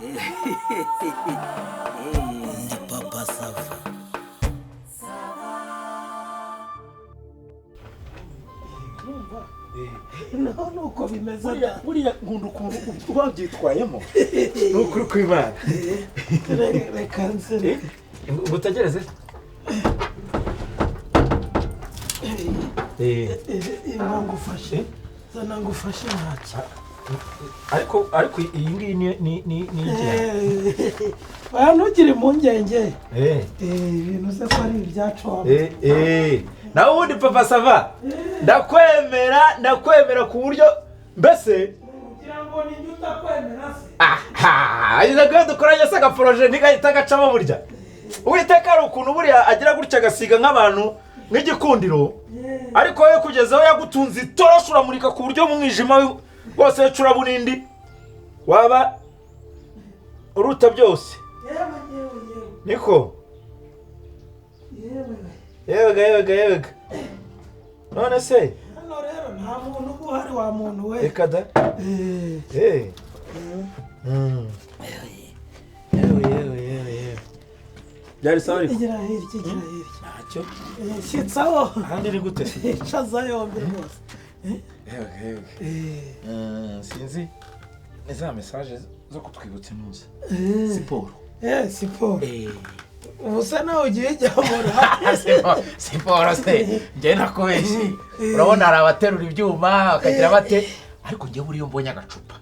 Ndi Papa Sava. Nuko bimeze buriya nkunda ukuntu wabyitwayemo ni ukuri kw'Imana. reka nze ngutegereze. ngufashe zana ngufashe ntacyo ariko iyi ngiyi ni iki? ntugire impungenge ibintu se ko ari ibyacu nawe ubundi Papa Sava ndakwemera ku buryo mbese kugira ngo ninjye utakwemera se agize ko dukoranye se agaporoje ntigahita agacamo burya Uwiteka ari ukuntu buriya agira gutya agasiga nk'abantu nk'igikundiro ariko wowe kugeza aho yagutunze itoroshi uramurika ku buryo mu mwijima wose w'icura bunindi waba uruta byose. Niko yewe none se hano rero nta muntu uba uhari wa muntu we reka da yewe byari sawa ariko igira hirya ntacyo shitsaho ahandi ni gute shaza yombi rwose sinzi ni za mesaje zo kutwibutsa umunsi siporo siporo ubusa nawe ugiye ujyamura siporo se njye nakubeshye urabona hari abaterura ibyuma bakagira bate ariko njye buriyo mbonye agacupa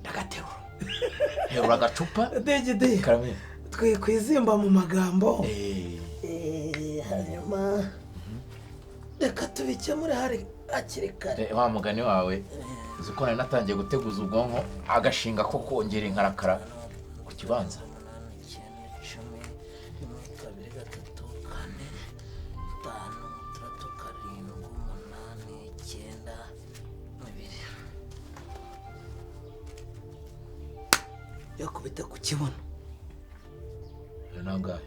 ndagaterura herura agacupa degede karame kwizimba mu magambo hanyuma reka tubikemure hakiri kare. wa mugani wawe uzi ko nari natangiye guteguza ubwonko agashinga ko kongera inkarakara ku kibanza. yakubita ku kibuno nangahe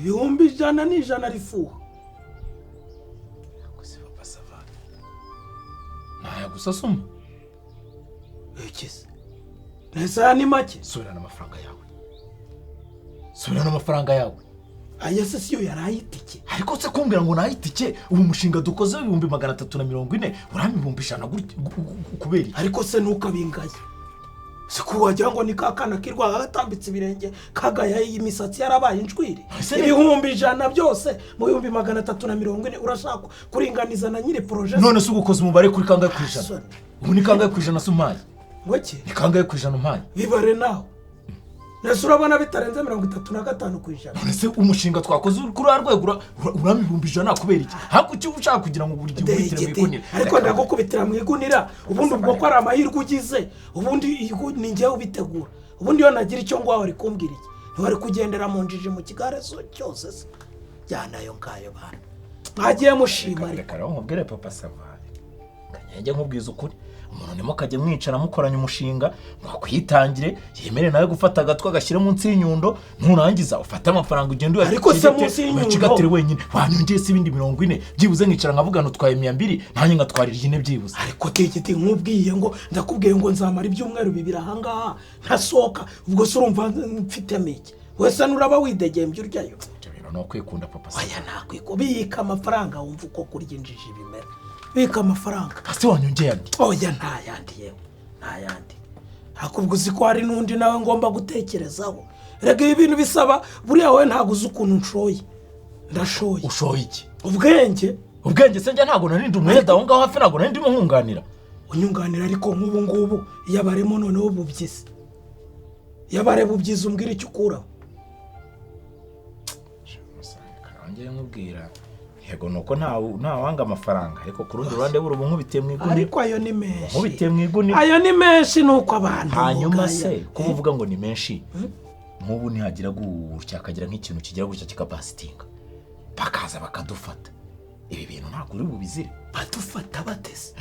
100 rifuha gusa Papa Sava naya gusasuma ekese nesa ni make subira n'amafaranga yawe aya se siyo yarayitike ariko se kumbwira ngo nayitike ubu mushinga dukoze 340 uramibumba 100 kubera ariko se nukabingaye siku wagira ngo ni kakana kirwa gatambitse ibirenge kagaya imisatsi yarabaye injwiri 100 byose mu 340 urashaka kuringaniza na nyiri projet none se ugukoze umubare kuri kangahe kwijana ubu ni kangahe kwijana sumaye ngoki ni kangahe kwijana umpaye bibare naho nese urabona bitarenze 35 kwijana none se umushinga twakoze kuri arwego uramibumba 100 kubera iki hako cyo ushaka kugira ngo buri gihe ubitire mu igunira ariko ndagukubitira mu igunira ubundi ubwo ko ari amahirwe ugize ubundi ni njye ubitegura ubundi yo nagira icyo ngwa wari kumbwira iki ntiwari kugendera mu njiji mu kigare cyose se byanayo ngayo bana mwagiye mushima ariko nkubwire Papa Sava kanyenge nkubwiza ukuri umuntu nimo kajye mwicara mukoranya umushinga mwakwitangire yemere nawe gufata agatwa gashyire munsi y'inyundo nturangiza ufata amafaranga ugenda ariko se munsi y'inyundo ucigatire wenyine wanyongeye se ibindi 40 byibuze nkicara nkavuga nutwaye 200 nanjye ngatwarira 4 byibuze ariko tegete nkubwiye ngo ndakubwiye ngo nzamara ibyumweru 2 ahangaha ntasoka ubwo se urumva mfite meke wese nuraba widegembye uryayo no kwikunda Papa Sava aya nakwikubika amafaranga wumva uko kurya injiji bimera bika amafaranga hasi wanyongeye andi oya ntayandi yewe ntayandi hakubwo uzi ko hari n'undi nawe ngomba gutekerezaho rega ibintu bisaba buriya wowe ntabwo uzi ukuntu nshoye ndashoye ushoye iki ubwenge se njye ntabwo narindi umweda aho ngaho hafi ntabwo narindi muhunganira unyunganira ariko nk'ubu ngubu yabaremo noneho bubyize yabare bubyize umbwira icyo ukuraho ngiye nkubwira yego nuko nta wanga amafaranga ariko ku rundi ruhande buru nkubitiye mu igunira ariko ayo ni menshi nkubitiye mu igunira ayo ni menshi nuko abantu hanyuma se ko uvuga ngo ni menshi nk'ubu ntihagira gutya akagira nk'ikintu kigira gutya kikabasitinga bakaza bakadufata ibi bintu ntabwo uri bubizire badufata batese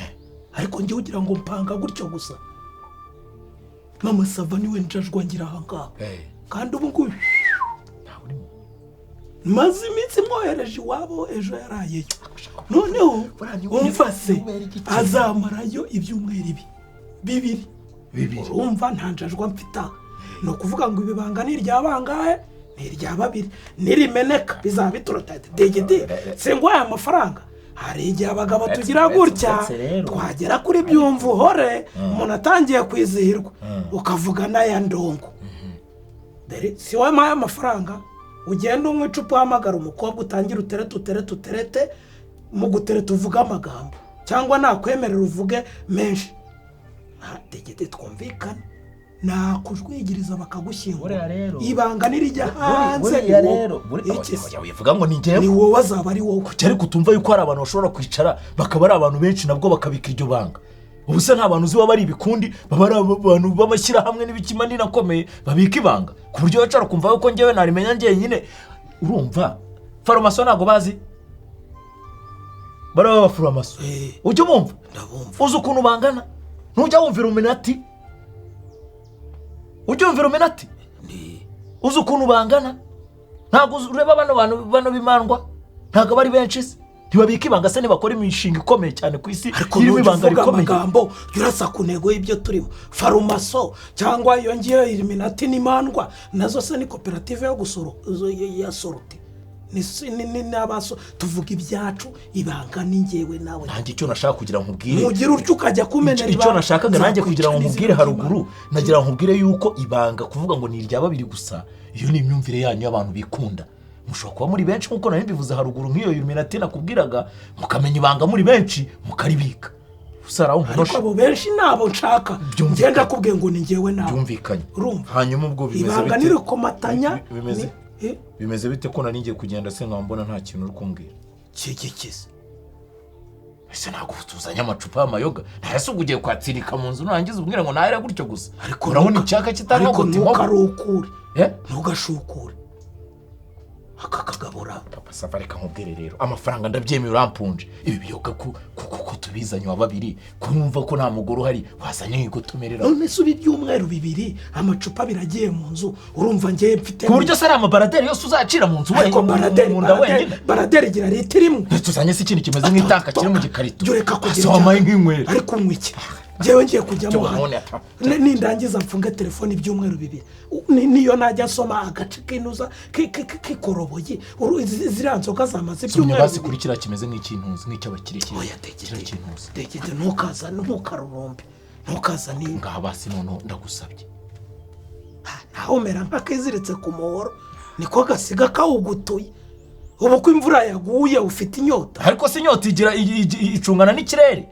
ariko njye ugira ngo mpanga gutyo gusa Mama Sava niwe njajwa ngira ahangaha kandi ubu ngubu maze iminsi mwohereje iwabo ejo yarayeyo noneho umva se azamarayo ibyumweru 2 urumva ntanjajwa mfita ni ukuvuga ngo ibibanga ni irya bangahe ni irya babiri nirimeneka bizaba biturutse degede singwaye amafaranga hari igihe abagabo tugira gutya twagera kuri byumva uhore umuntu atangiye kwizihirwa ukavuga n'aya ndongo dore si wowe mpaye amafaranga ugenda unywa icupa uhamagara umukobwa utangira uterete mu gutereta uvuga amagambo cyangwa nakwemerera uvuge menshi degede twumvikane nakujwigiriza bakagushyingura ibanga nirijya hanze wivuga ngo ni njyewe ni wowe azaba ari wowe cyari kutumva yuko hari abantu bashobora kwicara bakaba ari abantu benshi nabwo bakabika iryo banga ubu se nta bantu uzi baba ari ibikundi baba ari abantu b'amashyirahamwe n'ibikimanini akomeye babika ibanga ku buryo wicara ukumva yuko njyewe narimenya njyenyine urumva farumasi ntabwo bazi baraba abafarumasi ujya umumva uzi ukuntu bangana ntujya wumvira uminati ujya wumvira uminati uzi ukuntu bangana ntabwo ureba bano bimandwa ntabwo bari benshi se ntibabika ibanga se ntibakora imishinga ikomeye cyane ku isi irimo ibanga rikomeye amagambo yurasa ku ntego y'ibyo turimo farumaso cyangwa iyo ngiyo iminati n'imandwa nazo se ni koperative yo gusoro ya soroti ni n'abaso tuvuga ibyacu ibanga ni njyewe nawe nanjye icyo nashaka kugira nkubwire mugira utyo ukajya kumenera icyo nashakaga nanjye kugira ngo nkubwire haruguru nagira nkubwire yuko ibanga kuvuga ngo ni irya babiri gusa iyo ni imyumvire yanyu y'abantu bikunda mushobora kuba muri benshi nk'uko nari mbivuze haruguru nk'iyo iluminati nakubwiraga mukamenya ibanga muri benshi mukaribika ariko abo benshi nabo nshaka ngenda kubwiye ngo ni njyewe nawe byumvikanye urumva hanyuma ubwo bimeze bite ibanga nirikomatanya bimeze bite ko nari ngiye kugenda se nkambona nta kintu uri kumbwira kigikize ese ntabwo tuzanye amacupa y'amayoga ntahese ubwo ugiye kwatsirika mu nzu nurangiza ubwira ngo nahera gutyo gusa urabona icyaka kitanga gutima ntugashukure aka kagabura papa safari kamubwire rero amafaranga ndabyemeye urampunje ibi biyoga kuko tubizanye wa babiri kumva ko nta mugore uhari wazanye nk'igutumerera none se ubi byumweru bibiri amacupa biragiye mu nzu urumva ngiye mfite ku buryo se ari amabaraderi yose uzacira mu nzu wenyine baraderi igira litiro imwe tuzanye se ikintu kimeze nk'itanka kiri mu gikarito reka kugira wamaye nk'inywera ariko unywa iki njyewe ngiye kujyamo hano nindangiza mfunge telefone ibyumweru bibiri niyo najya nsoma agace k'inuza k'ikoroboyi ziriya nzoga zamaze ibyumweru basi kuri kiriya kimeze nk'ikintuzi nk'icy'abakire degede ntukarurumbe ntukazane ngaha basi noneho ndagusabye naho umera nk'akiziritse ku muhoro niko gasiga kawugutuye ubu ko imvura yaguye ufite inyota ariko si inyota igira icungana n'ikirere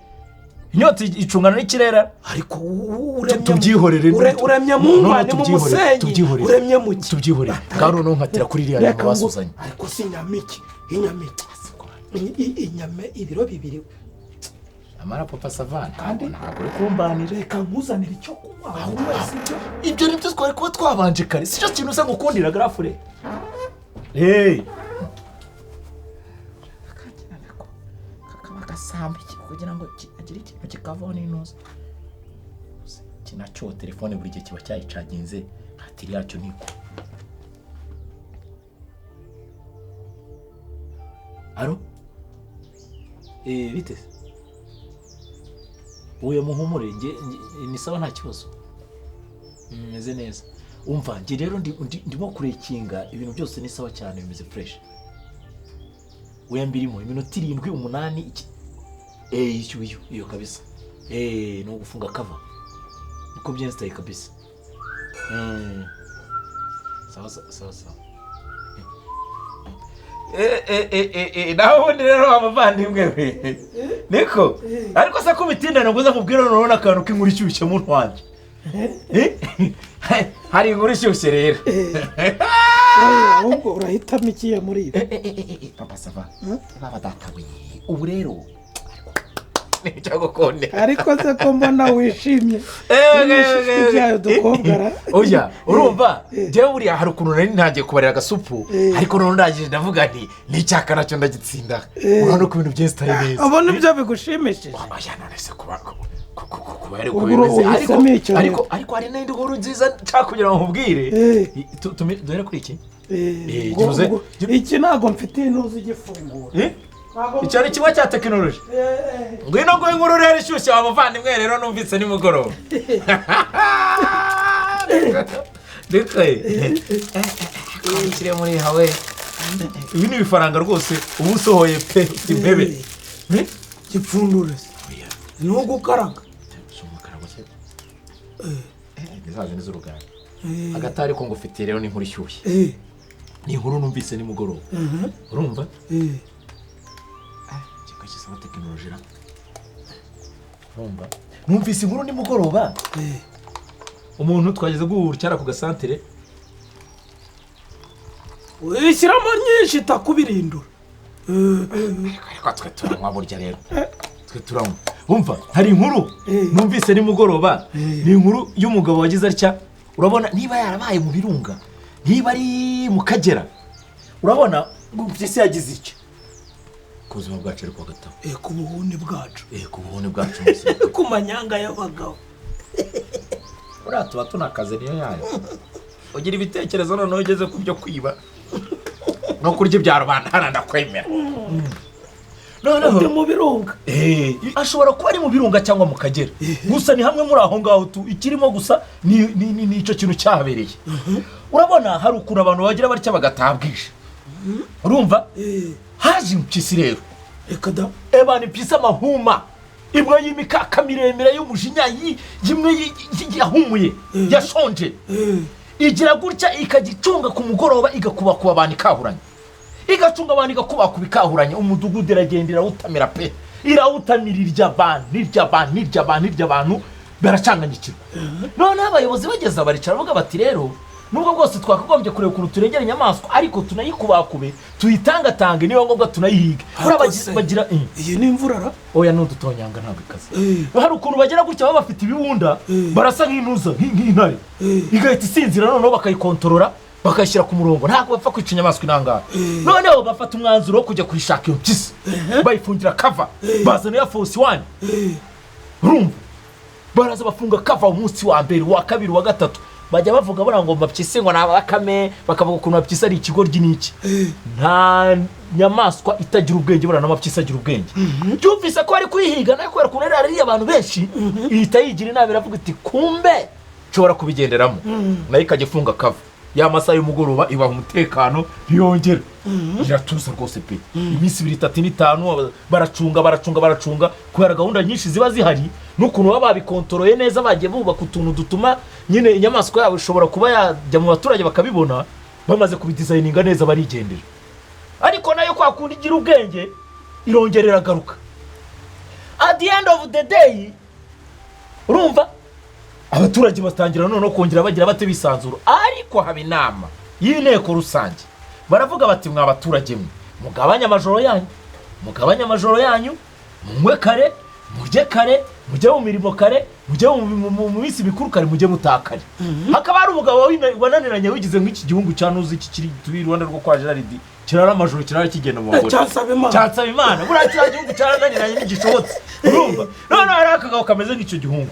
inyota icungana n'ikirere ariko tubyihorere uremye mu ngwani mu musenyi uremye mu ki tubyihorere kandi noneho nkatira kuri iriya nyama basuzanye ariko si inyamiki inyama ibiro bibiri amara papa savani kandi ntabwo uri kumbanira reka nkuzanire icyo kunywa ibyo nibyo twari kuba twabanje kare si cyo kintu usa ngukundira garafure hey kakaba kugira ngo agire ikintu kikavaho n'intuza kinacyo telefone buri gihe kiba cyayicaginze batiri yacyo niko aro bite uyu muhumure ni sawa nta kibazo meze neza umva nge rero ndimo kurekinga ibintu byose ni sawa cyane bimeze fresh mbirimo iminota 7 8 iyo kabisa no gufunga cover niko byenstaye kabisa sawa naho ubundi rero abavandimwe we niko ariko se ko bitindana ngo uza kubwira none akantu k'inkuru ishyushye mu ntwanje hari inkuru ishyushye rero ahubwo urahitamo ikiye muri ibi papa sava baba datawe ubu rero nicagukonde ariko se ko mbona wishimye byayo dukobwara oya urumva jewe buriya hari ukuntu nari ntangiye kubarira agasupu ariko none ndagije ndavuga nti n'icyaka nacyo ndagitsinda urabona ko ibintu byinstaye neza abona ibyo bigushimishije oya none se kuba ariko bimeze ariko hari n'indi nkuru nziza nshaka kugira ngo nkubwire duhere kuri iki iki ntabwo mfite intuzi igifungura icyo ni kimwe cya tekinoloji ngwino ngo inkuru rero ishyushye wamuvandimwe rero numvise nimugoroba Dekaye. Kamushyire muri hawe. Ibi ni ibifaranga rwose ubu usohoye pe imbebe. Gipfundure. No gukaraga. Nizaje nizurugana. Agatari ko ngufitiye rero ni nkuru ishyushye. Ni inkuru numvise nimugoroba. Urumva? Kikakisa na tekinoloji ra. Urumva? Numvise inkuru nimugoroba. Umuntu twageze guhurira ku gasantere. Wishyiramo nyinshi takubirindura. Ariko twe turanywa burya rero. Twe turanywa. Umva hari inkuru numvise nimugoroba. Ni inkuru y'umugabo wagize atya. Urabona niba yarabaye mu birunga. Niba ari mu Kagera. Urabona mpyisi yagize iki? Ku buzima bwacu ariko gatabo. Ku buhuni bwacu. Ku buhuni bwacu musi. Ku manyanga y'abagabo. Uratuba tunakaze niyo yayo. Ugira ibitekerezo none ugeze ku byo kwiba. No kurya ibya rubanda hana ndakwemera. Noneho mu birunga. Ashobora kuba ari mu birunga cyangwa mu Kagera. Gusa ni hamwe muri aho ngaho tu ikirimo gusa ni ico kintu cyabereye. Urabona hari ukuntu abantu bagira barya bagatabwisha. Urumva? Haje impyisi rero. Reka da. Eba ni pisa mahuma. Imwe y'imikaka miremire y'umujinya yimwe yahumuye yashonje. Igira gutya ikagicunga ku mugoroba igakuba kuba abantu ikahuranye. Igacunga abantu igakuba kubikahuranye umudugudu iragendera utamira pe. Irawutamirira abantu baracanganyikirwa. None abayobozi bageza baricara bavuga bati rero nubwo bwose twakagombye kureba ukuntu turengera inyamaswa ariko tunayikubakube tuyitangatange niba ngombwa tunayihiga. Bagira iyi ni imvurara. Oya n'udutonyanga ntabwo ikaze. Hari ukuntu bagera gutya baba bafite ibibunda barasa nk'intuza nk'intare. Igahita isinzira noneho bakayikontorora bakayishyira ku murongo ntabwo bapfa kwica inyamaswa inangara. Noneho bafata umwanzuro wo kujya kuyishaka iyo mpyisi bayifungira kava bazana ya force 1. Urumva baraza bafunga kava umunsi wa mbere wa kabiri wa gatatu bajya bavuga bora ngo mapyisi ngo nabakame bakavuga ukuntu mapyisi ari ikigoryi niki. Nta nyamaswa itagira ubwenge bora n'amapyisi agira ubwenge. Cyumvise ko ari kuyihiga nayo kwera kunera ari abantu benshi ihita yigira inama iravuga iti kumbe nshobora kubigenderamo nayo ikagifunga kava ya masaha y'umugoroba ibaha umutekano ntiyongera iratuza rwose pe. Iminsi 2-3 baracunga kubera gahunda nyinshi ziba zihari n'ukuntu baba babikontoroye neza bagiye bubaka utuntu dutuma nyine inyamaswa yabo ishobora kuba yajya mu baturage bakabibona bamaze kubidesigninga neza barigendera. Ariko nayo kwa kundi igira ubwenge irongerera garuka. At the end of the day urumva abaturage batangira none kongera bagira bate bisanzura ariko haba inama y'inteko rusange baravuga bati mwa baturage mwe mugabanya amajoro yanyu munywe kare murye kare mujye mu mirimo kare mujye mu minsi mikuru kare mujye mutakare. Hakaba ari umugabo wananiranye wigize nk'iki gihungu cyanuze iki kiri tubi Rwanda rwo kwa Gerard kirara amajoro kirara kigenda mu bagore cyasaba imana buriya kiriya gihugu cyarananiranye n'igishobotse. Urumva none hari akagabo kameze nk'icyo gihungu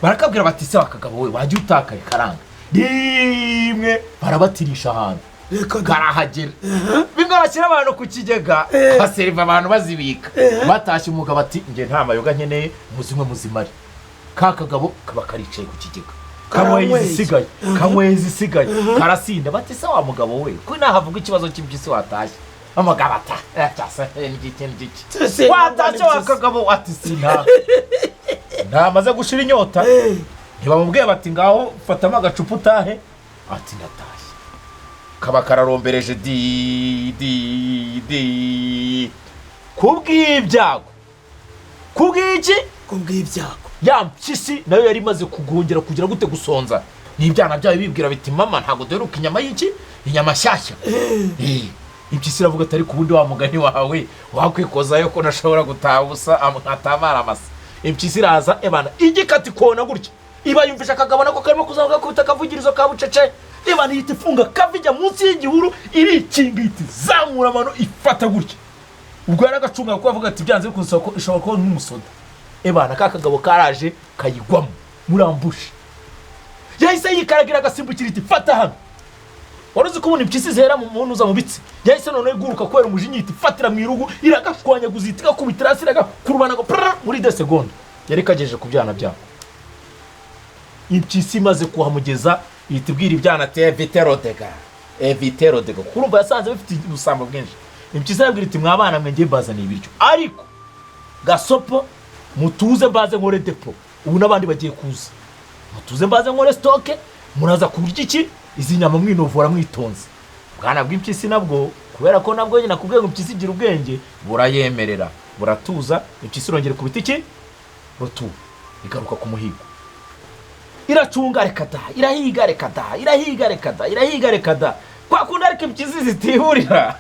barakabwira bati se wakagabo we wajya utakaye karanga rimwe barabatirisha ahantu karahagera bimwe bashyira abantu ku kigega baseriva abantu bazibika batashye umugabo ati nge nta mayoga nkeneye muzimwe muzimari ka kagabo kaba karicaye ku kigega kamwezi isigaye karasinda bati se wa mugabo we ko nahavuga ikibazo cy'ibyisi watashye amagabo cyasa n'igiki watashye wa kagabo ati sinta ndamaze gushira inyota ntibamubwiye bati ngaho fatamo agacupa utahe ati natashye kaba kararombereje kubw'ibyago ya mpyisi nayo yari imaze kugongera kugira gute gusonza n'ibyana byayo bibwira biti mama ntago duheruka inyama y'iki inyama shyashya. Impyisi iravuga atari ku bundi wa mugani wawe wakwikozayo ko nashobora gutaha ubusa atamara amasa. Impyisi iraza ebana igikati kona gutya iba yumvisha akagabana ko karimo kuzavuga ko bitakavugirizo ka bucece ebana yita ifunga kavijya munsi y'igihuru irikinga iti zamura amano ifata gutya ubwo yaragacunga ko avuga ati byanze kunsoko ishobora ko n'umusoda ebana kakagabo karaje kayigwamo murambushe yahise yikaragira agasimbukira iti fata hano waruzi ko impyisi zera mu muntu za mubitsi yahise none iguruka kwera umujinya iti fatira mu irugu iragashwanya guzitika kubitirasi iragakurubana ngo muri 2 secondes yari kagejeje ku byana byabo. Impyisi maze kuhamugeza ihita ibwira ibyana ati evite rodega kurumva yasanze bifite ubusambo bwinshi impyisi yabwira iti mwabana mwe ngiye mbazaniye ibiryo ariko gasopo mutuze mbaze nkore depo ubu n'abandi bagiye kuza mutuze mbaze nkore stoke muraza kurya iki izi nyama mwinovura mwitonze bwana bw'impyisi nabwo kubera ko nabwo nyina kubwira ngo impyisi igira ubwenge burayemerera buratuza impyisi irongera ku biti iki rutu igaruka ku muhigo iracunga rekada irahiga rekada kwa kundi ariko impyisi zitihurira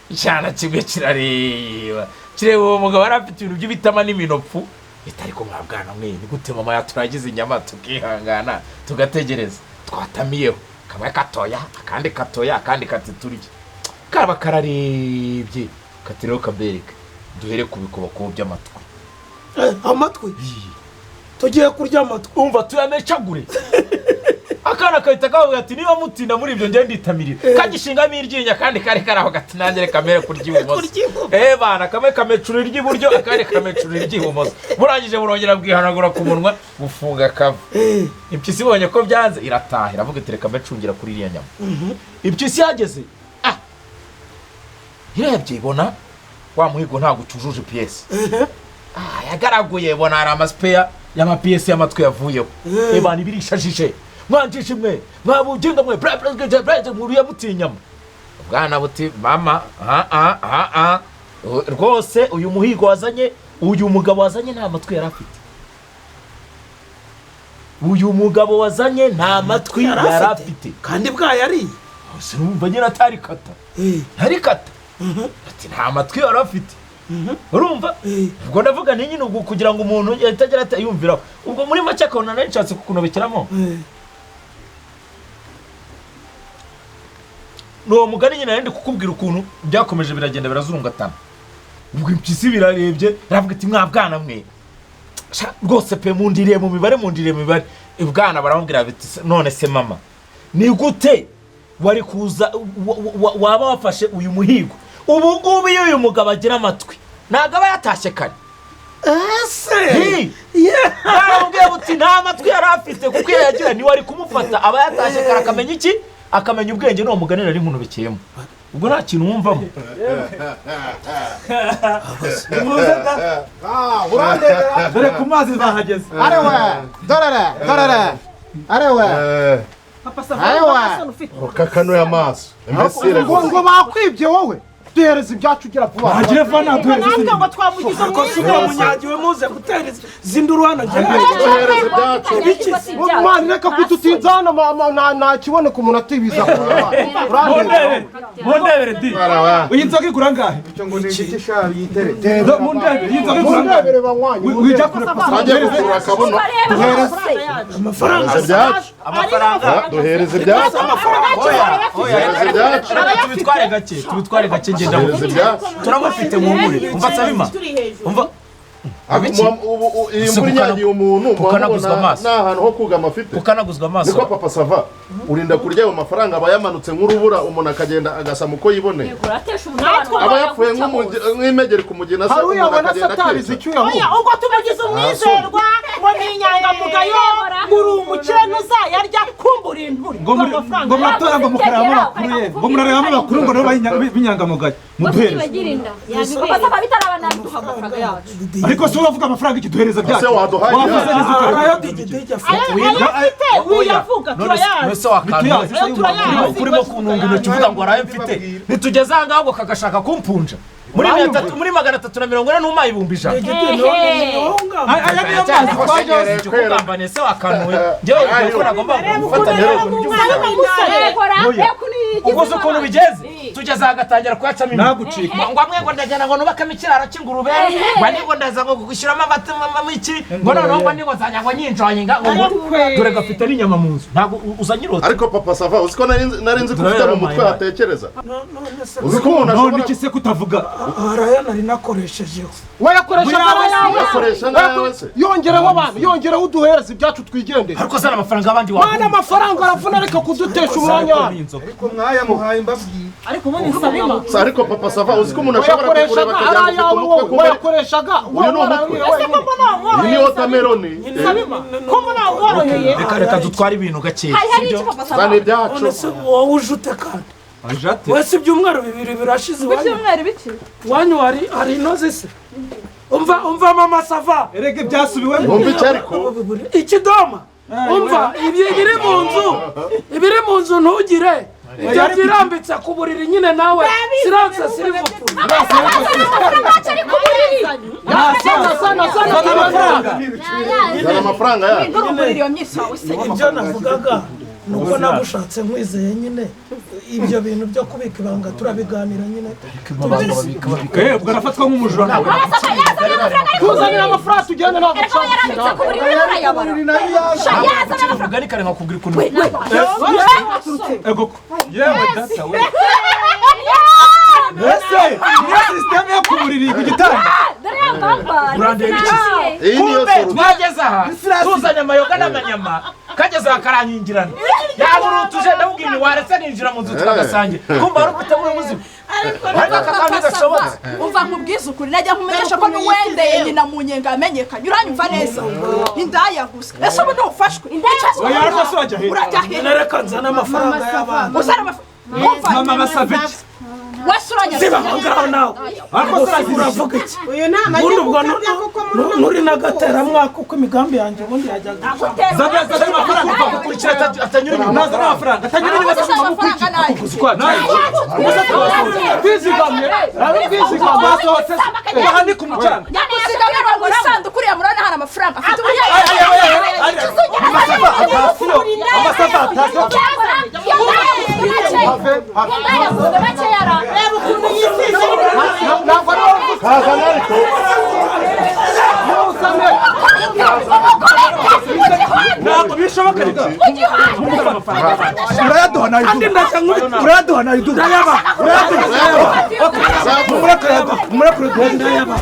icyana kimwe kirareba uwo mugabo yari afite ibintu by'ibitama n'iminopfu ariko mwabwana mwe ni gute mama yaturagize inyama tukihangana tugategereza twatamiyeho kamwe katoya akandi kati turye kaba kararebye katireho kabereka duhere ku bikobako by'amatwi amatwi tugiye kurya amatwi umva tuyamecagure akana kahita kavuga ati niba mutinda muri ibyo ngende nditamirira kagishingamo iryinyo kandi kari karaho gati nanjye kamere kurya ibumoso bana kamwe kamecura iry'iburyo akandi kamecura iry'ibumoso burangije burongera bwihanagura ku munwa bufunga kava impyisi ibonye ko byanze irataha iravuga iti reka mbecungira kuri iriya nyama impyisi yageze irebye ibona wa muhigo ntabwo ucujuje piyesi yagaraguye ibona hari amasipeya y'amapiyesi y'amatwi yavuyeho bana ibirishajije mwanjije mwe mwabuginga mwe muruye mutinyama ubwana buti mama rwose uyu muhigo wazanye uyu mugabo wazanye nta matwi yari afite kandi bwayariye sinumva nyine atari kata ati nta matwi yari afite urumva ubwo ndavuga ni nyine ubwo kugira ngo umuntu yatagira atayumviraho ubwo muri make akabona nari nshatse kukunobekeramo n'uwo mugani nyine nari kukubwira ukuntu byakomeje biragenda birazungatana ubwo impyisi birarebye aravuga ati mwabwana mwe rwose pe mundiriye mu mibare ibwana baramubwira biti none se mama ni gute wari kuza waba wafashe uyu muhigo ubu ngubu iyo uyu mugabo agira amatwi ntabwo aba yatashye kare baramubwira buti nta matwi yari afite kuko iyo yagira ntiwari kumufata aba yatashye kare akamenya iki akamenya ubwenge n'uwo mugani nari nkuno bikeyemo ubwo nta kintu wumvamo urandebera dore ku mazi bahageze dorere ukakanuye amaso ngo bakwibye wowe duhereza ibyacu ugira vuba hagire vana duhereza ntabwo ngo twamugize umwiza munyagiwe muze gutereza zinduru hano duhereza ibyacu mwana reka kututinza hano nta kiboneka umuntu atibiza mundebere di iyi nzoga igura ngahe icyo ngo ni igiti shabi yitere mundebere iyi nzoga igura mundebere banywanyi wijya kure duhereza amafaranga duhereza ibyacu tubitware gake ngenda turabafite mu nkure umva sabima umva iyi mvura inyagiye umuntu kukanaguzwa amaso nta hantu ho kugama afite kukanaguzwa amaso niko papa sava urinda kurya ayo mafaranga aba yamanutse nk'urubura umuntu akagenda agasama uko yiboneye aba yapfuye nk'imegeri ku mugina se umuntu akagenda akeza ubwo tumugize umwizerwa ngo ni inyangamugayo muri umukire ntuzayarya kumbura inturi ngo muratora ngo mukareba amakuru ye ngo murareba amakuru ngo nabo b'inyangamugayo muduhereze ariko se uravuga amafaranga iki duhereza byacu ese waduhaye wiyavuga turayazi urimo kununga intoki uvuga ngo waraye mfite nitugeze aha ngaho kagashaka kumpunja muri 340 n'umaye ibumbi ijana aya niyo mazi twaje kugambane se wakanuye ngewe uko nagomba gufatanya ubwo se ukuntu bigeze tugeze aha gatangira kuyacamo nagucika ngo amwe ngo ndagenda ngo nubakamo ikiraro cy'ingurube ngo nigo ndaza ngo gushyiramo amata iki ngo noneho ngo nigo nzajya ngo nyinjoyinga ngo dore gafite n'inyama mu nzu ntabwo uzanyirota ariko papa sava uziko nari nzi ko ufite mu mutwe hatekereza uzi ko umuntu none iki se kutavuga haraya nari nakoreshejeho wakoresha nawe se yongereho abantu yongereho uduhereza ibyacu twigendera ariko sana amafaranga abandi mwana amafaranga aravuna reka kudutesha umwanya mwayamuhaye mbabwiye. ariko ubundi nsaba imana ariko papa sava uzi ko umuntu ashobora kukureba akajya ufite umutwe kumwe wayakoreshaga uyu ni umutwe iyi ni wotameroni ko muri aho woroheye reka dutware ibintu gake zana ibyacu wowe uje ute kandi Ajate. wese ibyumweru bibiri birashize ibyumweru biki iwanyu hari inoze se umva mama sava Erege byasubiwemo. wumva icyo ariko ikidoma umva ibiri mu nzu ntugire ibyo byirambitse ku buriri nyine nawe siranse sirivupfu zana amafaranga yacu ibyo navugaga nuko nagushatse nkwizeye nyine ibyo bintu byo kubika ibanga turabiganira nyine Ubwo arafatwa nk'umujura. tuzanira amafaranga tugende ntabwo ugari kare nkakubwira ukuntu Ego. Yewe data we. Ese niyo system yo kuburiri ku gitanda. urandeba iki iyi niyo kumbe soro twageze aha tuzanye amayoga n'amanyama kageze aha karanyingirana yaburutuje ndabubwira ni waretse ninjira mu nzu tukagasangira kumva wari ufite muri muzima ariko aka kantu gashobotse umva nkubwiza ukuri najya nkumenyesha ko n'uwendeye nyina mu nyenga yamenyekanye uranyumva neza indaya gusa ese ubu ntufashwe Oya ariko se urajya he? urajya he nereka nzana amafaranga y'abana uzana amafaranga Mama basaviki. wese urajya ziba aho ngaho nawe Ariko se uravuga iki uyu nama ubundi ubwo nuri n'agateramwaka uko imigambi yanjye ubundi yajyaga Zabya amafaranga ukurikira atanyura inyuma Nazana amafaranga. Atanyura inyuma amafaranga nayo Kwizigamye. Kwizigamye basohotse. Bahani ku mucanga. nyagusigamira mu isanduku uriya murabona hari amafaranga afite Amasafa atasiyo. kazana ariko Ntabwo bishoboka reka. urayaduha nayo urayaduha nayo ndayaba Murakoze. Murakoze. ndayaba